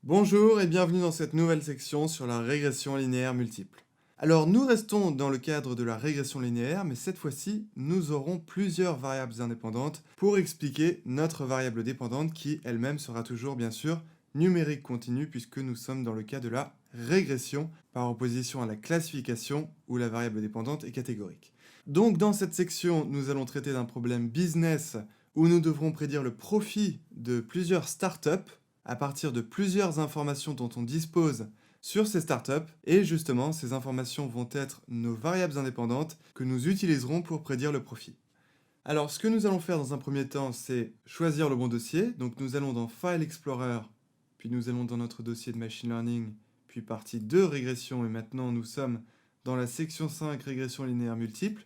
Bonjour et bienvenue dans cette nouvelle section sur la régression linéaire multiple. Alors nous restons dans le cadre de la régression linéaire, mais cette fois-ci, nous aurons plusieurs variables indépendantes pour expliquer notre variable dépendante qui elle-même sera toujours bien sûr numérique continue puisque nous sommes dans le cas de la régression par opposition à la classification où la variable dépendante est catégorique. Donc dans cette section, nous allons traiter d'un problème business où nous devrons prédire le profit de plusieurs startups à partir de plusieurs informations dont on dispose sur ces startups, et justement, ces informations vont être nos variables indépendantes que nous utiliserons pour prédire le profit. Alors, ce que nous allons faire dans un premier temps, c'est choisir le bon dossier. Donc, nous allons dans File Explorer, puis nous allons dans notre dossier de Machine Learning, puis partie 2, régression, et maintenant nous sommes dans la section 5, régression linéaire multiple.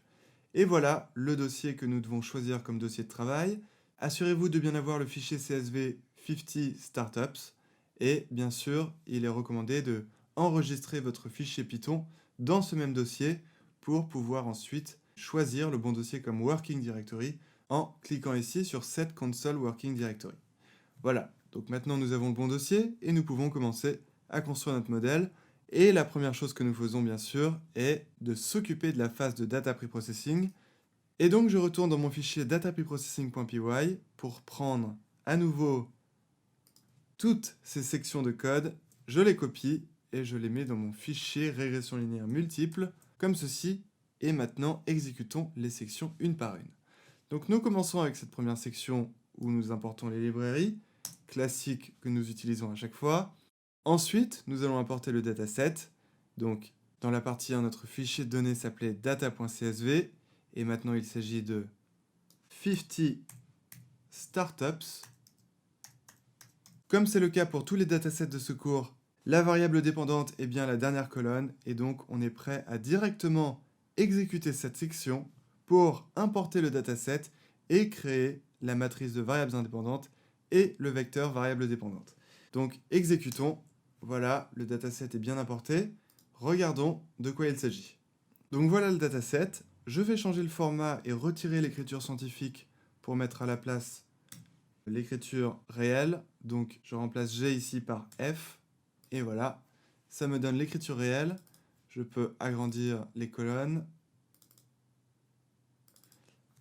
Et voilà le dossier que nous devons choisir comme dossier de travail. Assurez-vous de bien avoir le fichier CSV 50 Startups. Et bien sûr, il est recommandé de enregistrer votre fichier Python dans ce même dossier pour pouvoir ensuite choisir le bon dossier comme Working Directory en cliquant ici sur Set Console Working Directory. Voilà, donc maintenant nous avons le bon dossier et nous pouvons commencer à construire notre modèle. Et la première chose que nous faisons bien sûr est de s'occuper de la phase de Data Preprocessing. Et donc je retourne dans mon fichier datapreprocessing.py pour prendre à nouveau toutes ces sections de code, je les copie et je les mets dans mon fichier régression linéaire multiple, comme ceci, et maintenant exécutons les sections une par une. Donc nous commençons avec cette première section où nous importons les librairies, classiques que nous utilisons à chaque fois. Ensuite, nous allons importer le dataset. Donc dans la partie 1, notre fichier de données s'appelait data.csv, et maintenant il s'agit de 50 startups. Comme c'est le cas pour tous les datasets de ce cours, la variable dépendante est bien la dernière colonne, et donc on est prêt à directement exécuter cette section pour importer le dataset et créer la matrice de variables indépendantes et le vecteur variable dépendante. Donc exécutons, voilà, le dataset est bien importé, regardons de quoi il s'agit. Donc voilà le dataset, je vais changer le format et retirer l'écriture scientifique pour mettre à la place l'écriture réelle, donc je remplace G ici par F, et voilà, ça me donne l'écriture réelle. Je peux agrandir les colonnes.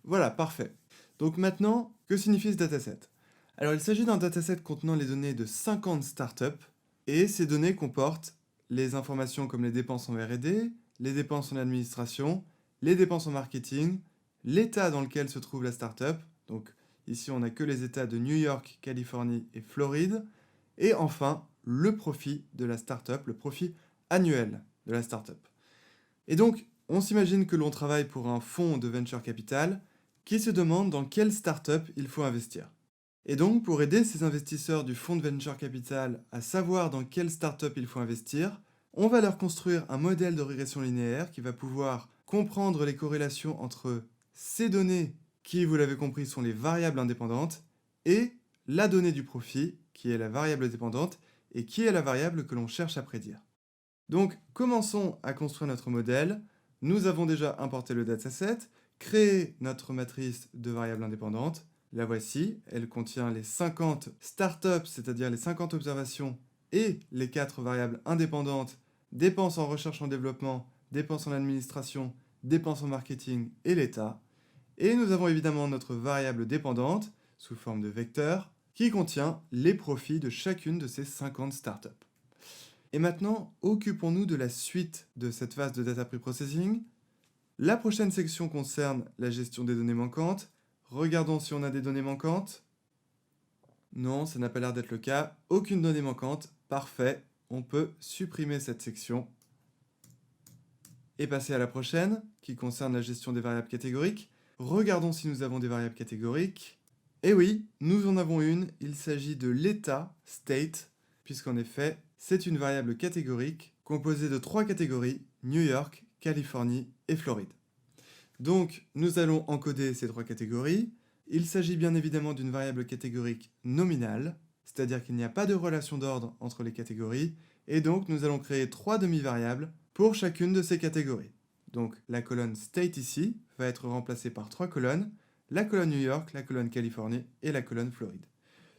Voilà, parfait. Donc maintenant, que signifie ce dataset? Alors il s'agit d'un dataset contenant les données de 50 startups, et ces données comportent les informations comme les dépenses en R&D, les dépenses en administration, les dépenses en marketing, l'état dans lequel se trouve la startup, donc ici on n'a que les états de New York, Californie et Floride, et enfin le profit de la startup, le profit annuel de la startup. Et donc, on s'imagine que l'on travaille pour un fonds de venture capital qui se demande dans quelle startup il faut investir. Et donc, pour aider ces investisseurs du fonds de venture capital à savoir dans quelle startup il faut investir, on va leur construire un modèle de régression linéaire qui va pouvoir comprendre les corrélations entre ces données qui, vous l'avez compris, sont les variables indépendantes, et la donnée du profit, qui est la variable dépendante, et qui est la variable que l'on cherche à prédire. Donc, commençons à construire notre modèle. Nous avons déjà importé le dataset, créé notre matrice de variables indépendantes. La voici, elle contient les 50 startups, c'est-à-dire les 50 observations, et les 4 variables indépendantes, dépenses en recherche en développement, dépenses en administration, dépenses en marketing et l'état. Et nous avons évidemment notre variable dépendante, sous forme de vecteur, qui contient les profits de chacune de ces 50 startups. Et maintenant, occupons-nous de la suite de cette phase de data preprocessing. La prochaine section concerne la gestion des données manquantes. Regardons si on a des données manquantes. Non, ça n'a pas l'air d'être le cas. Aucune donnée manquante. Parfait. On peut supprimer cette section et passer à la prochaine, qui concerne la gestion des variables catégoriques. Regardons si nous avons des variables catégoriques. Et oui, nous en avons une. Il s'agit de l'état, state, puisqu'en effet, c'est une variable catégorique composée de 3 catégories, New York, Californie et Floride. Donc, nous allons encoder ces 3 catégories. Il s'agit bien évidemment d'une variable catégorique nominale, c'est-à-dire qu'il n'y a pas de relation d'ordre entre les catégories, et donc nous allons créer 3 demi-variables pour chacune de ces catégories. Donc la colonne state ici va être remplacée par 3 colonnes, la colonne New York, la colonne Californie et la colonne Floride.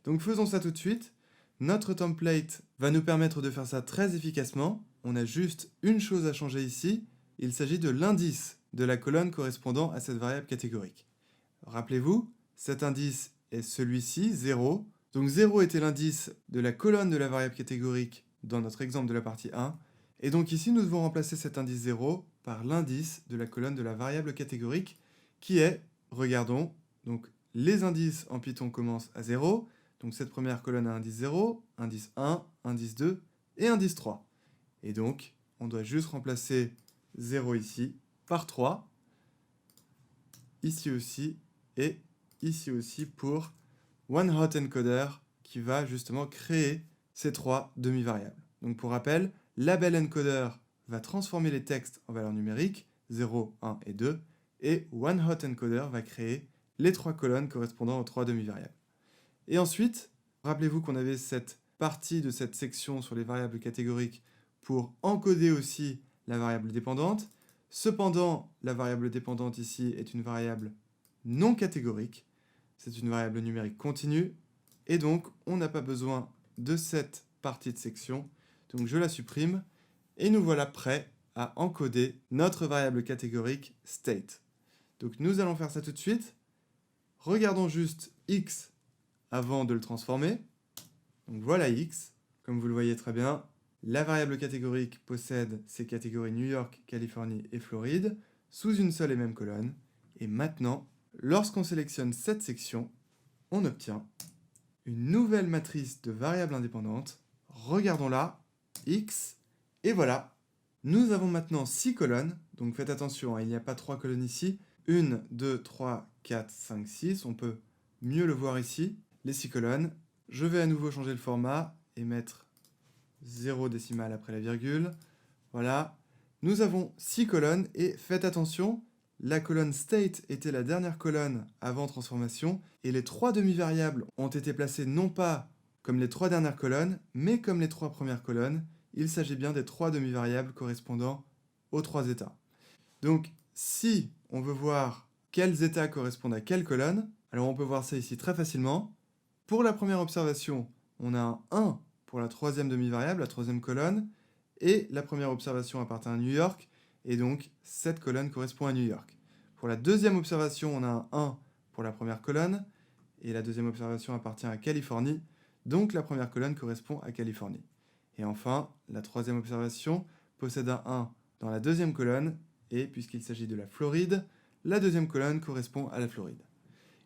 Donc faisons ça tout de suite. notre template va nous permettre de faire ça très efficacement. On a juste une chose à changer ici. Il s'agit de l'indice de la colonne correspondant à cette variable catégorique. Rappelez-vous, cet indice est celui-ci, 0. Donc 0 était l'indice de la colonne de la variable catégorique dans notre exemple de la partie 1. Et donc ici, nous devons remplacer cet indice 0 par l'indice de la colonne de la variable catégorique qui est, regardons, donc les indices en Python commencent à 0. Donc cette première colonne a indice 0, indice 1, indice 2 et indice 3. Et donc, on doit juste remplacer 0 ici par 3, ici aussi, et ici aussi pour OneHotEncoder qui va justement créer ces 3 demi-variables. Donc pour rappel, LabelEncoder va transformer les textes en valeurs numériques, 0, 1 et 2, et OneHotEncoder va créer les 3 colonnes correspondant aux 3 demi-variables. Et ensuite, rappelez-vous qu'on avait cette partie de cette section sur les variables catégoriques pour encoder aussi la variable dépendante. Cependant, la variable dépendante ici est une variable non catégorique. C'est une variable numérique continue. Et donc, on n'a pas besoin de cette partie de section. Donc, je la supprime. Et nous voilà prêts à encoder notre variable catégorique state. Donc, nous allons faire ça tout de suite. Regardons juste x avant de le transformer. Donc voilà x, comme vous le voyez très bien. La variable catégorique possède ces catégories New York, Californie et Floride sous une seule et même colonne. Et maintenant, lorsqu'on sélectionne cette section, on obtient une nouvelle matrice de variables indépendantes. Regardons-la, x, et voilà. Nous avons maintenant 6 colonnes, donc faites attention, il n'y a pas 3 colonnes ici. 1, 2, 3, 4, 5, 6, on peut mieux le voir ici. Les 6 colonnes. Je vais à nouveau changer le format et mettre 0 décimale après la virgule. Voilà. Nous avons 6 colonnes et faites attention, la colonne state était la dernière colonne avant transformation et les 3 demi-variables ont été placées non pas comme les 3 dernières colonnes, mais comme les 3 premières colonnes. Il s'agit bien des 3 demi-variables correspondant aux 3 états. Donc, si on veut voir quels états correspondent à quelle colonne, alors on peut voir ça ici très facilement. Pour la première observation, on a un 1 pour la troisième demi-variable, la troisième colonne, et la première observation appartient à New York, et donc cette colonne correspond à New York. Pour la deuxième observation, on a un 1 pour la première colonne, et la deuxième observation appartient à Californie, donc la première colonne correspond à Californie. Et enfin, la troisième observation possède un 1 dans la deuxième colonne, et puisqu'il s'agit de la Floride, la deuxième colonne correspond à la Floride.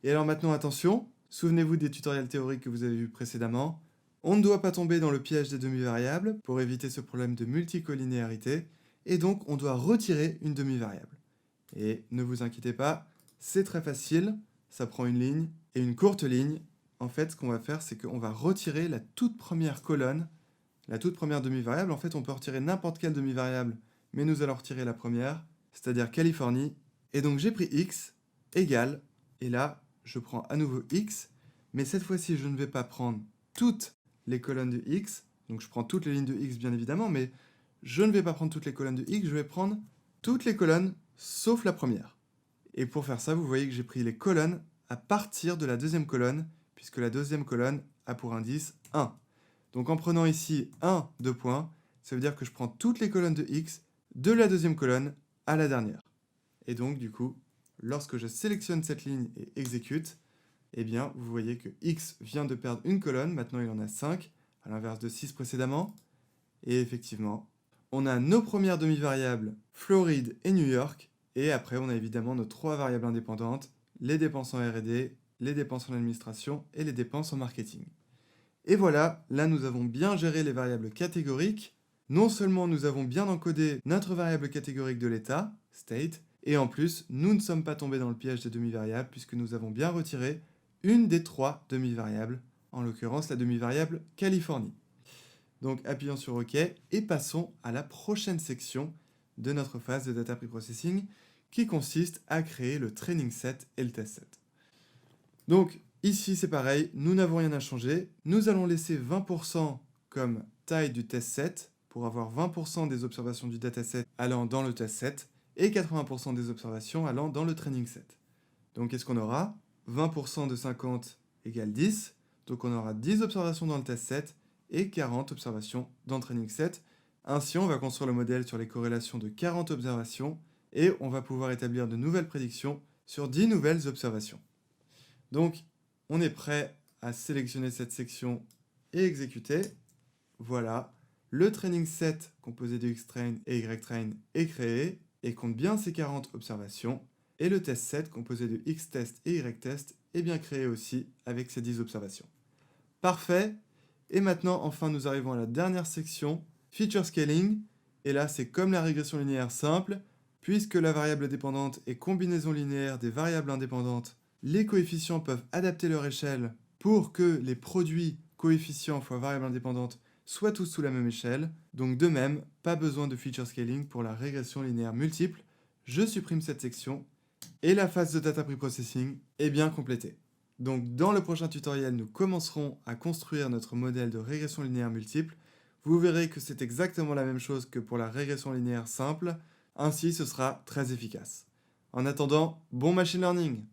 Et alors maintenant, attention, souvenez-vous des tutoriels théoriques que vous avez vus précédemment. On ne doit pas tomber dans le piège des demi-variables pour éviter ce problème de multicollinéarité, et donc on doit retirer une demi-variable. Et ne vous inquiétez pas, c'est très facile, ça prend une ligne et une courte ligne. En fait, ce qu'on va faire, c'est qu'on va retirer la toute première colonne, la toute première demi-variable. En fait, on peut retirer n'importe quelle demi-variable, mais nous allons retirer la première, c'est-à-dire Californie. Et donc j'ai pris x égale, et là, je prends à nouveau x, mais cette fois-ci, je ne vais pas prendre toutes les colonnes de x, donc je prends toutes les lignes de x bien évidemment, mais je ne vais pas prendre toutes les colonnes de x, je vais prendre toutes les colonnes sauf la première. Et pour faire ça, vous voyez que j'ai pris les colonnes à partir de la deuxième colonne, puisque la deuxième colonne a pour indice 1. Donc en prenant ici 1, 2 points, ça veut dire que je prends toutes les colonnes de x de la deuxième colonne à la dernière. Et donc du coup, lorsque je sélectionne cette ligne et exécute, eh bien, vous voyez que x vient de perdre une colonne, maintenant il en a 5, à l'inverse de 6 précédemment. Et effectivement, on a nos premières demi-variables, Floride et New York, et après on a évidemment nos 3 variables indépendantes, les dépenses en R&D, les dépenses en administration et les dépenses en marketing. Et voilà, là nous avons bien géré les variables catégoriques. Non seulement nous avons bien encodé notre variable catégorique de l'état, state, et en plus, nous ne sommes pas tombés dans le piège des demi-variables puisque nous avons bien retiré une des 3 demi-variables, en l'occurrence la demi-variable Californie. Donc appuyons sur OK et passons à la prochaine section de notre phase de data preprocessing qui consiste à créer le training set et le test set. Donc ici c'est pareil, nous n'avons rien à changer. Nous allons laisser 20% comme taille du test set pour avoir 20% des observations du dataset allant dans le test set et 80% des observations allant dans le training set. Donc qu'est-ce qu'on aura ? 20% de 50 égale 10, donc on aura 10 observations dans le test set et 40 observations dans le training set. Ainsi, on va construire le modèle sur les corrélations de 40 observations et on va pouvoir établir de nouvelles prédictions sur 10 nouvelles observations. Donc, on est prêt à sélectionner cette section et exécuter. Voilà, le training set composé de Xtrain et YTrain est créé et compte bien ces 40 observations. Et le test set composé de Xtest et YTest est bien créé aussi avec ces 10 observations. Parfait. Et maintenant, enfin, nous arrivons à la dernière section, Feature Scaling. Et là, c'est comme la régression linéaire simple. Puisque la variable dépendante est combinaison linéaire des variables indépendantes, les coefficients peuvent adapter leur échelle pour que les produits coefficients fois variables indépendantes soient tous sous la même échelle. Donc de même, pas besoin de feature scaling pour la régression linéaire multiple. Je supprime cette section et la phase de data preprocessing est bien complétée. Donc dans le prochain tutoriel, nous commencerons à construire notre modèle de régression linéaire multiple. Vous verrez que c'est exactement la même chose que pour la régression linéaire simple. Ainsi, ce sera très efficace. En attendant, bon machine learning!